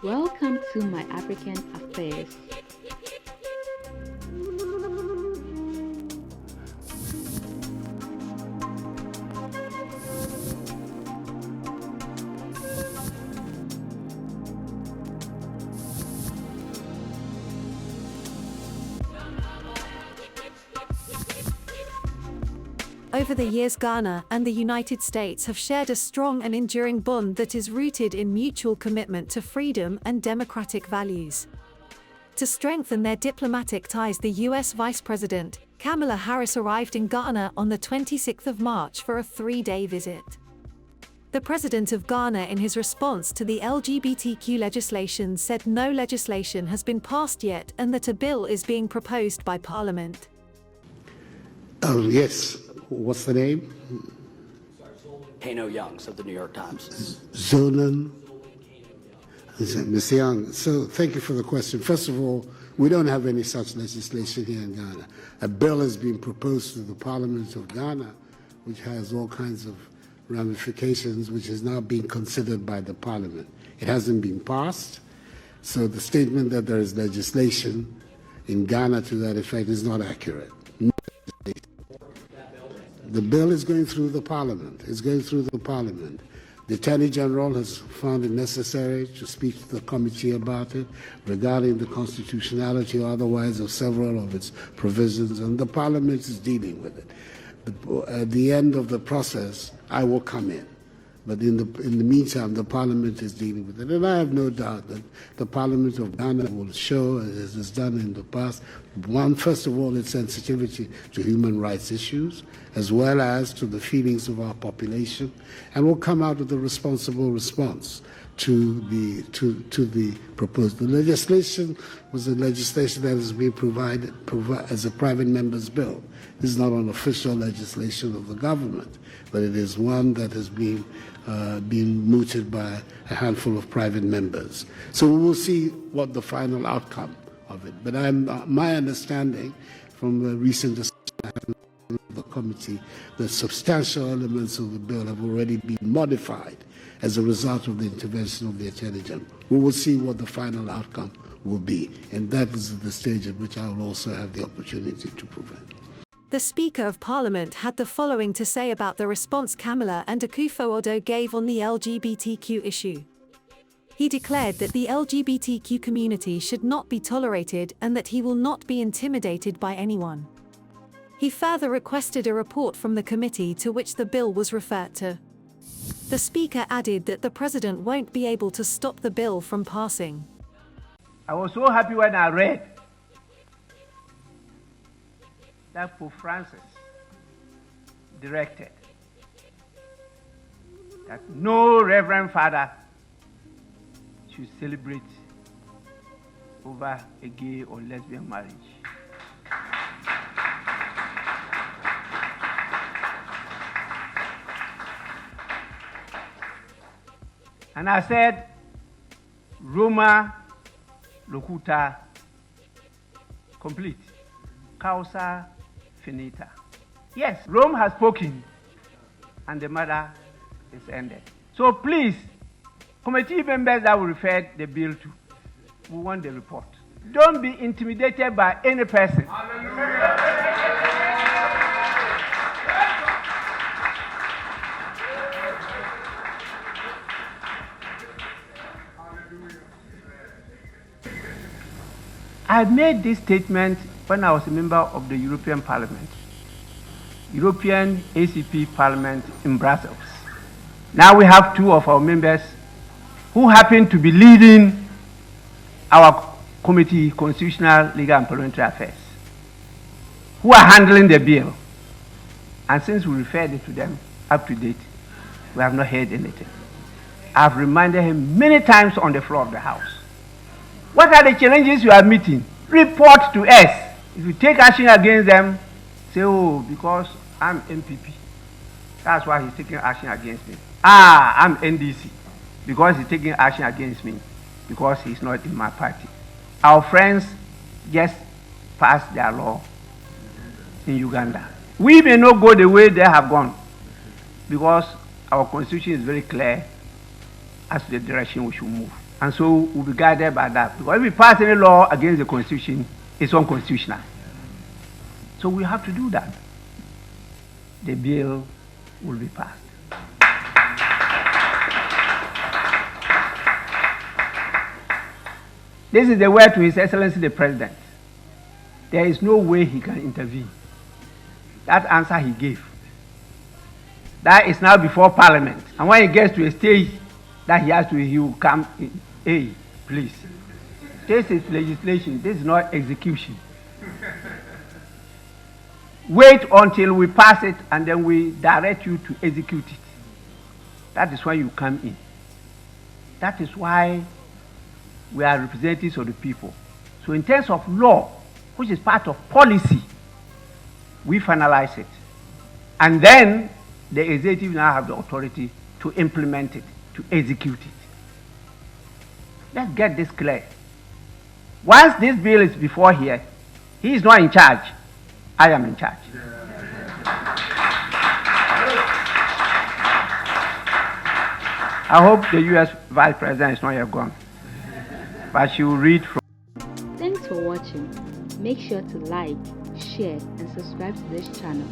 Welcome to My African Affairs. Over the years, Ghana and the United States have shared a strong and enduring bond that is rooted in mutual commitment to freedom and democratic values. To strengthen their diplomatic ties, the U.S. Vice President, Kamala Harris, arrived in Ghana on the 26th of March for a 3-day visit. The President of Ghana, in his response to the LGBTQ legislation, said no legislation has been passed yet and that a bill is being proposed by Parliament. Oh, yes. What's the name? Kano Youngs of the New York Times. Zolan. Mr. Young, so thank you for the question. First of all, we don't have any such legislation here in Ghana. A bill has been proposed to the Parliament of Ghana, which has all kinds of ramifications, which is now being considered by the Parliament. It hasn't been passed, so the statement that there is legislation in Ghana to that effect is not accurate. The bill is going through the Parliament. It's going through the Parliament. The Attorney General has found it necessary to speak to the committee about it regarding the constitutionality or otherwise of several of its provisions, and the Parliament is dealing with it. At the end of the process, I will come in. But in the meantime, the Parliament is dealing with it. And I have no doubt that the Parliament of Ghana will show, as it's done in the past, first of all, its sensitivity to human rights issues, as well as to the feelings of our population, and will come out with a responsible response to the proposed. The legislation was a legislation that has been provided as a private member's bill. This is not an official legislation of the government, but it is one that has been mooted by a handful of private members. So we will see what the final outcome of it. But my understanding from the recent discussion I had with the committee, the substantial elements of the bill have already been modified as a result of the intervention of the Attorney General. We will see what the final outcome will be, and that is the stage at which I will also have the opportunity to provide. The Speaker of Parliament had the following to say about the response Kamala and Akufo-Addo gave on the LGBTQ issue. He declared that the LGBTQ community should not be tolerated and that he will not be intimidated by anyone. He further requested a report from the committee to which the bill was referred to. The Speaker added that the President won't be able to stop the bill from passing. I was so happy when I read that Pope Francis directed that no Reverend Father should celebrate over a gay or lesbian marriage. And I said, Roma locuta complete, causa finita. Yes, Rome has spoken, and the matter is ended. So please, committee members that will refer the bill to, we want the report. Don't be intimidated by any person. I made this statement when I was a member of the European Parliament, European ACP Parliament in Brussels. Now we have two of our members who happen to be leading our committee, Constitutional, Legal and Parliamentary Affairs, who are handling the bill. And since we referred it to them up to date, we have not heard anything. I've reminded him many times on the floor of the House. What are the challenges you are meeting? Report to us. If you take action against them, say, oh, because I'm MPP. That's why he's taking action against me. I'm NDC. Because he's taking action against me. Because he's not in my party. Our friends just passed their law in Uganda. We may not go the way they have gone. Because our constitution is very clear as to the direction we should move. And so we'll be guided by that. Because if we pass any law against the Constitution, it's unconstitutional. So we have to do that. The bill will be passed. This is the word to His Excellency the President. There is no way he can intervene. That answer he gave. That is now before Parliament. And when he gets to a stage that he will come in. Hey, please. This is legislation. This is not execution. Wait until we pass it and then we direct you to execute it. That is when you come in. That is why we are representatives of the people. So in terms of law, which is part of policy, we finalize it. And then the executive now have the authority to implement it, to execute it. Let's get this clear. Once this bill is before here, he is not in charge. I am in charge. I hope the U.S. Vice President is not yet gone, but she will read from. Thanks for watching. Make sure to like, share, and subscribe to this channel.